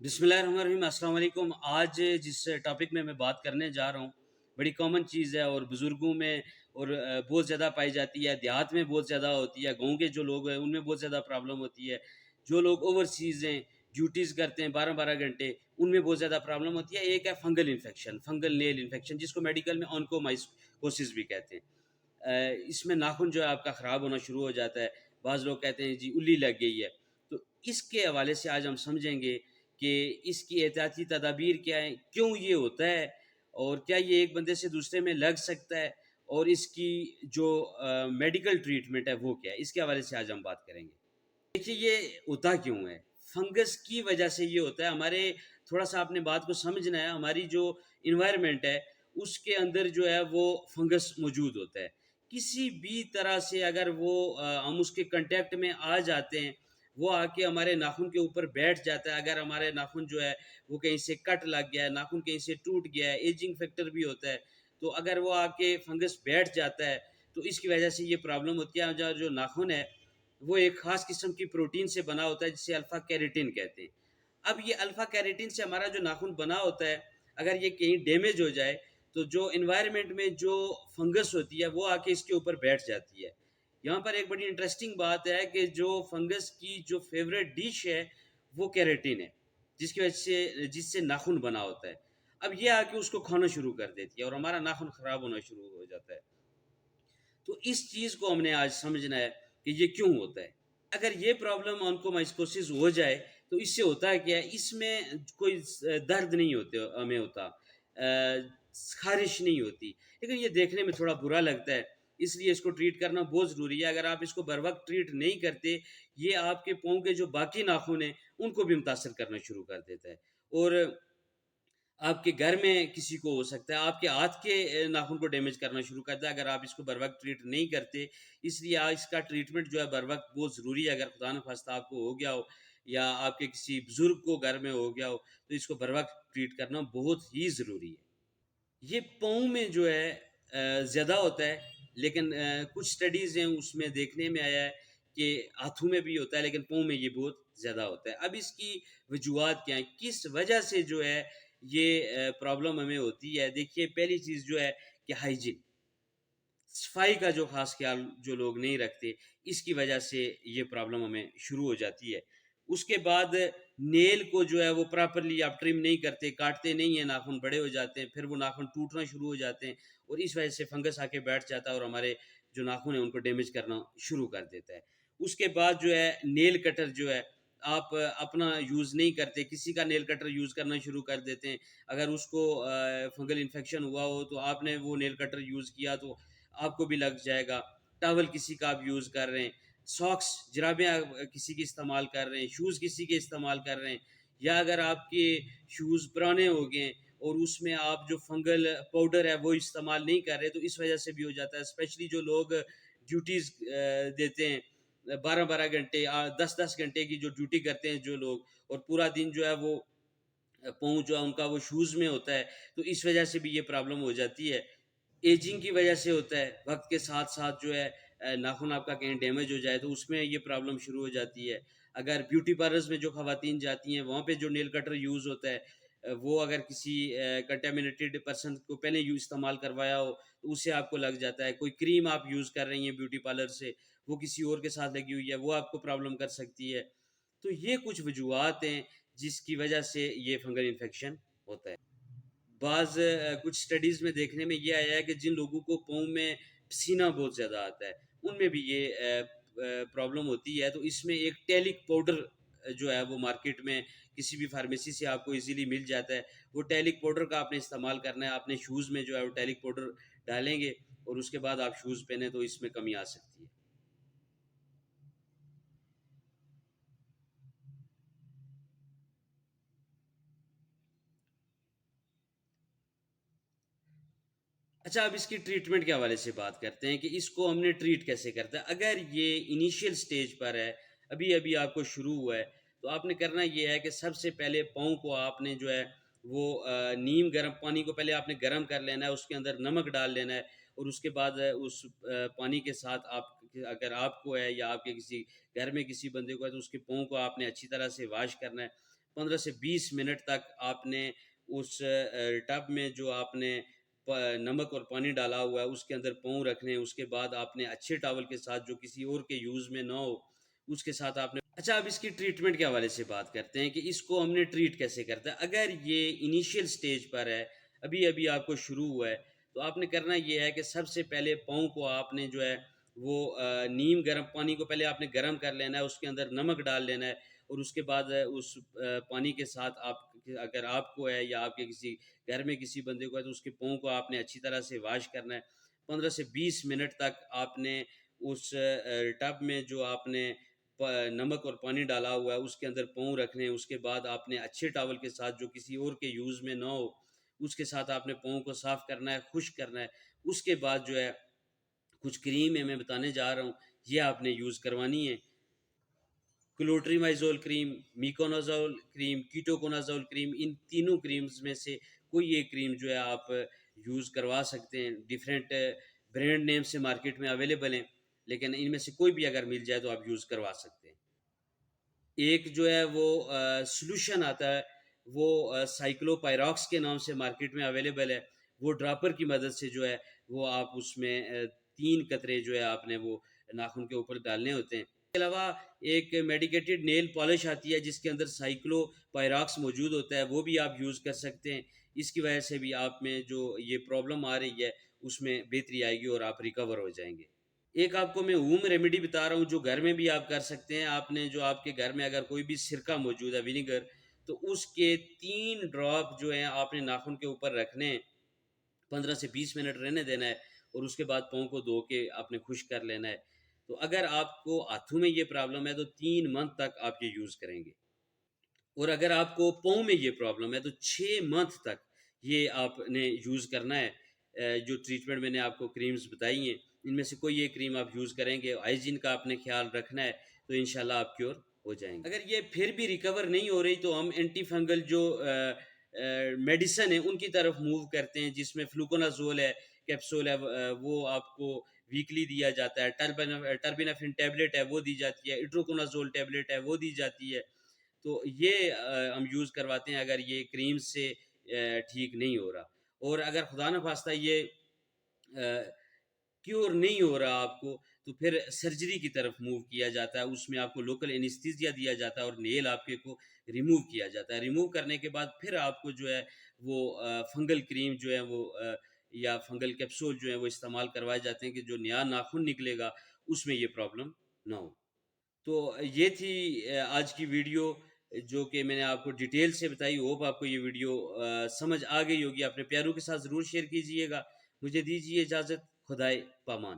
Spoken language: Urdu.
بسم اللہ الرحمن الرحیم۔ السلام علیکم۔ آج جس ٹاپک میں بات کرنے جا رہا ہوں بڑی کامن چیز ہے اور بزرگوں میں اور بہت زیادہ پائی جاتی ہے، دیہات میں بہت زیادہ ہوتی ہے، گاؤں کے جو لوگ ہیں ان میں بہت زیادہ پرابلم ہوتی ہے، جو لوگ اوورسیز ہیں، ڈیوٹیز کرتے ہیں 12 گھنٹے، ان میں بہت زیادہ پرابلم ہوتی ہے۔ ایک ہے فنگل انفیکشن، فنگل نیل انفیکشن، جس کو میڈیکل میں آنکومائسکوسس بھی کہتے ہیں۔ اس میں ناخن جو ہے آپ کا خراب ہونا شروع ہو جاتا ہے۔ بعض لوگ کہتے ہیں جی الی لگ گئی ہے۔ تو اس کے حوالے سے آج ہم سمجھیں گے کہ اس کی احتیاطی تدابیر کیا ہیں، کیوں یہ ہوتا ہے، اور کیا یہ ایک بندے سے دوسرے میں لگ سکتا ہے، اور اس کی جو میڈیکل ٹریٹمنٹ ہے وہ کیا ہے۔ اس کے حوالے سے آج ہم بات کریں گے۔ دیکھیے یہ ہوتا کیوں ہے، فنگس کی وجہ سے یہ ہوتا ہے۔ ہمارے تھوڑا سا آپ نے بات کو سمجھنا ہے، ہماری جو انوائرمنٹ ہے اس کے اندر جو ہے وہ فنگس موجود ہوتا ہے۔ کسی بھی طرح سے اگر وہ ہم اس کے کنٹیکٹ میں آ جاتے ہیں، وہ آ کے ہمارے ناخن کے اوپر بیٹھ جاتا ہے۔ اگر ہمارے ناخن جو ہے وہ کہیں سے کٹ لگ گیا ہے، ناخن کہیں سے ٹوٹ گیا ہے، ایجنگ فیکٹر بھی ہوتا ہے، تو اگر وہ آ کے فنگس بیٹھ جاتا ہے تو اس کی وجہ سے یہ پرابلم ہوتی ہے۔ جو ناخن ہے وہ ایک خاص قسم کی پروٹین سے بنا ہوتا ہے جسے الفا کیریٹن کہتے ہیں۔ اب یہ الفا کیریٹن سے ہمارا جو ناخن بنا ہوتا ہے، اگر یہ کہیں ڈیمیج ہو جائے تو جو انوائرمنٹ میں جو فنگس ہوتی ہے وہ آ کے اس کے اوپر بیٹھ جاتی ہے۔ یہاں پر ایک بڑی انٹرسٹنگ بات ہے کہ جو فنگس کی جو فیوریٹ ڈش ہے وہ کیریٹن ہے، جس سے ناخن بنا ہوتا ہے۔ اب یہ آ کے اس کو کھانا شروع کر دیتی ہے اور ہمارا ناخن خراب ہونا شروع ہو جاتا ہے۔ تو اس چیز کو ہم نے آج سمجھنا ہے کہ یہ کیوں ہوتا ہے۔ اگر یہ پرابلم آنکومائسکوسس ہو جائے تو اس سے ہوتا ہے کیا، اس میں کوئی درد نہیں ہوتے ہمیں ہوتا، خارش نہیں ہوتی، لیکن یہ دیکھنے میں تھوڑا برا لگتا ہے، اس لیے اس کو ٹریٹ کرنا بہت ضروری ہے۔ اگر آپ اس کو بر وقت ٹریٹ نہیں کرتے، یہ آپ کے پاؤں کے جو باقی ناخن ہیں ان کو بھی متاثر کرنا شروع کر دیتا ہے، اور آپ کے گھر میں کسی کو ہو سکتا ہے، آپ کے ہاتھ کے ناخن کو ڈیمیج کرنا شروع کرتا ہے اگر آپ اس کو بر وقت ٹریٹ نہیں کرتے۔ اس لیے اس کا ٹریٹمنٹ جو ہے بر وقت بہت ضروری ہے۔ اگر خدا نخواستہ آپ کو ہو گیا ہو یا آپ کے کسی بزرگ کو گھر میں ہو گیا ہو تو اس کو بر وقت ٹریٹ کرنا بہت ہی ضروری ہے۔ یہ پاؤں میں جو ہے زیادہ ہوتا ہے، لیکن کچھ سٹڈیز ہیں اس میں دیکھنے میں آیا ہے کہ ہاتھوں میں بھی ہوتا ہے، لیکن پاؤں میں یہ بہت زیادہ ہوتا ہے۔ اب اس کی وجوہات کیا ہیں، کس وجہ سے جو ہے یہ پرابلم ہمیں ہوتی ہے۔ دیکھیے پہلی چیز جو ہے کہ ہائیجین، صفائی کا جو خاص خیال جو لوگ نہیں رکھتے، اس کی وجہ سے یہ پرابلم ہمیں شروع ہو جاتی ہے۔ اس کے بعد نیل کو جو ہے وہ پراپرلی آپ ٹرم نہیں کرتے، کاٹتے نہیں ہیں، ناخن بڑے ہو جاتے ہیں، پھر وہ ناخن ٹوٹنا شروع ہو جاتے ہیں، اور اس وجہ سے فنگس آ کے بیٹھ جاتا ہے اور ہمارے جو ناخن ہیں ان کو ڈیمیج کرنا شروع کر دیتا ہے۔ اس کے بعد جو ہے نیل کٹر جو ہے آپ اپنا یوز نہیں کرتے، کسی کا نیل کٹر یوز کرنا شروع کر دیتے ہیں۔ اگر اس کو فنگل انفیکشن ہوا ہو تو آپ نے وہ نیل کٹر یوز کیا تو آپ کو بھی لگ جائے گا۔ ٹاول کسی کا آپ یوز کر رہے ہیں، ساکس جرابیں کسی کے استعمال کر رہے ہیں، شوز کسی کے استعمال کر رہے ہیں، یا اگر آپ کے شوز پرانے ہو گئے اور اس میں آپ جو فنگل پاؤڈر ہے وہ استعمال نہیں کر رہے تو اس وجہ سے بھی ہو جاتا ہے۔ اسپیشلی جو لوگ ڈیوٹیز دیتے ہیں 12 گھنٹے 10 گھنٹے کی جو ڈیوٹی کرتے ہیں جو لوگ، اور پورا دن جو ہے وہ پاؤں جو ہے ان کا وہ شوز میں ہوتا ہے، تو اس وجہ سے بھی یہ پرابلم ہو جاتی ہے۔ ایجنگ کی وجہ سے ہوتا ہے، وقت کے ساتھ ساتھ جو ہے ناخن آپ کا کہیں ڈیمیج ہو جائے تو اس میں یہ پرابلم شروع ہو جاتی ہے۔ اگر بیوٹی پارلرز میں جو خواتین جاتی ہیں وہاں پہ جو نیل کٹر یوز ہوتا ہے، وہ اگر کسی کنٹامینیٹڈ پرسن کو پہلے یوز استعمال کروایا ہو تو اس سے آپ کو لگ جاتا ہے۔ کوئی کریم آپ یوز کر رہی ہیں بیوٹی پارلر سے، وہ کسی اور کے ساتھ لگی ہوئی ہے، وہ آپ کو پرابلم کر سکتی ہے۔ تو یہ کچھ وجوہات ہیں جس کی وجہ سے یہ فنگل انفیکشن ہوتا ہے۔ کچھ سٹڈیز میں دیکھنے میں یہ آیا ہے کہ جن لوگوں کو پاؤں میں پسینہ بہت زیادہ آتا ہے ان میں بھی یہ پرابلم ہوتی ہے۔ تو اس میں ایک ٹیلک پاؤڈر جو ہے وہ مارکیٹ میں کسی بھی فارمیسی سے آپ کو ایزیلی مل جاتا ہے۔ وہ ٹیلک پاؤڈر کا آپ نے استعمال کرنا ہے، آپ نے شوز میں جو ہے وہ ٹیلک پاؤڈر ڈالیں گے اور اس کے بعد آپ شوز پہنیں تو اس میں کمی آ سکتی ہے۔ اچھا، اب اس کی ٹریٹمنٹ کے حوالے سے بات کرتے ہیں کہ اس کو ہم نے ٹریٹ کیسے کرتا ہے۔ اگر یہ انیشیل سٹیج پر ہے، ابھی ابھی آپ کو شروع ہوا ہے، تو آپ نے کرنا یہ ہے کہ سب سے پہلے پاؤں کو آپ نے جو ہے وہ نیم گرم پانی کو پہلے آپ نے گرم کر لینا ہے، اس کے اندر نمک ڈال لینا ہے، اور اس کے بعد اس پانی کے ساتھ آپ اگر آپ کو ہے یا آپ کے کسی گھر میں کسی بندے کو ہے تو اس کے پاؤں کو آپ نے اچھی طرح سے واش کرنا ہے۔ 15 سے 20 منٹ تک آپ نے اس ٹب میں جو آپ نے نمک اور پانی ڈالا ہوا ہے اس کے اندر پاؤں رکھنے ہیں. اس کے بعد آپ نے اچھے ٹاول کے ساتھ جو کسی اور کے یوز میں نہ ہو اس کے ساتھ آپ نے اچھا. اب اس کی ٹریٹمنٹ کے حوالے سے بات کرتے ہیں کہ اس کو ہم نے ٹریٹ کیسے کرتا ہے. اگر یہ انیشیل سٹیج پر ہے، ابھی ابھی آپ کو شروع ہوا ہے، تو آپ نے کرنا یہ ہے کہ سب سے پہلے پاؤں کو آپ نے جو ہے وہ نیم گرم پانی کو پہلے آپ نے گرم کر لینا ہے، اس کے اندر نمک ڈال لینا ہے، اور اس کے بعد اس پانی کے ساتھ آپ اگر آپ کو ہے یا آپ کے کسی گھر میں کسی بندے کو ہے تو اس کے پاؤں کو آپ نے اچھی طرح سے واش کرنا ہے. 15 سے 20 منٹ تک آپ نے اس ٹب میں جو آپ نے نمک اور پانی ڈالا ہوا ہے اس کے اندر پاؤں رکھنے ہیں. اس کے بعد آپ نے اچھے ٹاول کے ساتھ جو کسی اور کے یوز میں نہ ہو اس کے ساتھ آپ نے پاؤں کو صاف کرنا ہے، خشک کرنا ہے. اس کے بعد جو ہے کچھ کریم ہے میں بتانے جا رہا ہوں، یہ آپ نے یوز کروانی ہے. کلوٹریمائزول کریم، میکونازول کریم، کیٹوکونازول کریم، ان تینوں کریمز میں سے کوئی ایک کریم جو ہے آپ یوز کروا سکتے ہیں. ڈیفرنٹ برانڈ نیم سے مارکیٹ میں اویلیبل ہیں، لیکن ان میں سے کوئی بھی اگر مل جائے تو آپ یوز کروا سکتے ہیں. ایک جو ہے وہ سلوشن آتا ہے، وہ سائیکلو پیراکس کے نام سے مارکیٹ میں اویلیبل ہے. وہ ڈراپر کی مدد سے جو ہے وہ آپ اس میں 3 قطرے جو ہے آپ نے وہ ناخن کے اوپر ڈالنے ہوتے ہیں. اس کے علاوہ ایک میڈیکیٹڈ نیل پالش آتی ہے جس کے اندر سائیکلو پیراکس موجود ہوتا ہے، وہ بھی آپ یوز کر سکتے ہیں. اس کی وجہ سے بھی آپ میں جو یہ پرابلم آ رہی ہے اس میں بہتری آئے گی اور آپ ریکور ہو جائیں گے. ایک آپ کو میں ہوم ریمیڈی بتا رہا ہوں جو گھر میں بھی آپ کر سکتے ہیں. آپ نے جو آپ کے گھر میں اگر کوئی بھی سرکہ موجود ہے، ونیگر، تو اس کے 3 ڈراپ جو ہیں آپ نے ناخن کے اوپر رکھنے ہیں، 15 سے 20 منٹ رہنے دینا ہے، اور اس کے بعد پاؤں کو دھو کے آپ نے خشک کر لینا ہے. تو اگر آپ کو ہاتھوں میں یہ پرابلم ہے تو 3 منتھ تک آپ یہ یوز کریں گے، اور اگر آپ کو پاؤں میں یہ پرابلم ہے تو 6 منتھ تک یہ آپ نے یوز کرنا ہے. جو ٹریٹمنٹ میں نے آپ کو کریمز بتائی ہیں ان میں سے کوئی ایک کریم آپ یوز کریں گے، ہائیجین کا آپ نے خیال رکھنا ہے، تو انشاءاللہ آپ کیور ہو جائیں گے. اگر یہ پھر بھی ریکور نہیں ہو رہی تو ہم اینٹی فنگل جو میڈیسن ہیں ان کی طرف موو کرتے ہیں، جس میں فلوکونازول ہے، کیپسول ہے، وہ آپ کو ویکلی دیا جاتا ہے. ٹربینافین ٹیبلٹ ہے وہ دی جاتی ہے، ایٹروکونازول ٹیبلٹ ہے وہ دی جاتی ہے. تو یہ ہم یوز کرواتے ہیں اگر یہ کریم سے ٹھیک نہیں ہو رہا. اور اگر خدا نخواستہ یہ کیور نہیں ہو رہا آپ کو، تو پھر سرجری کی طرف موو کیا جاتا ہے. اس میں آپ کو لوکل انیستھیزیا دیا جاتا ہے اور نیل آپ کے کو ریموو کیا جاتا ہے. ریموو کرنے کے بعد پھر آپ کو جو ہے وہ فنگل کریم جو ہے وہ یا فنگل کیپسول جو ہے وہ استعمال کروائے جاتے ہیں کہ جو نیا ناخن نکلے گا اس میں یہ پرابلم نہ ہو. تو یہ تھی آج کی ویڈیو جو کہ میں نے آپ کو ڈیٹیل سے بتائی. ہوپ آپ کو یہ ویڈیو سمجھ آ گئی ہوگی. اپنے پیاروں کے ساتھ ضرور شیئر کیجئے گا. مجھے دیجیے اجازت. خدائے پامان.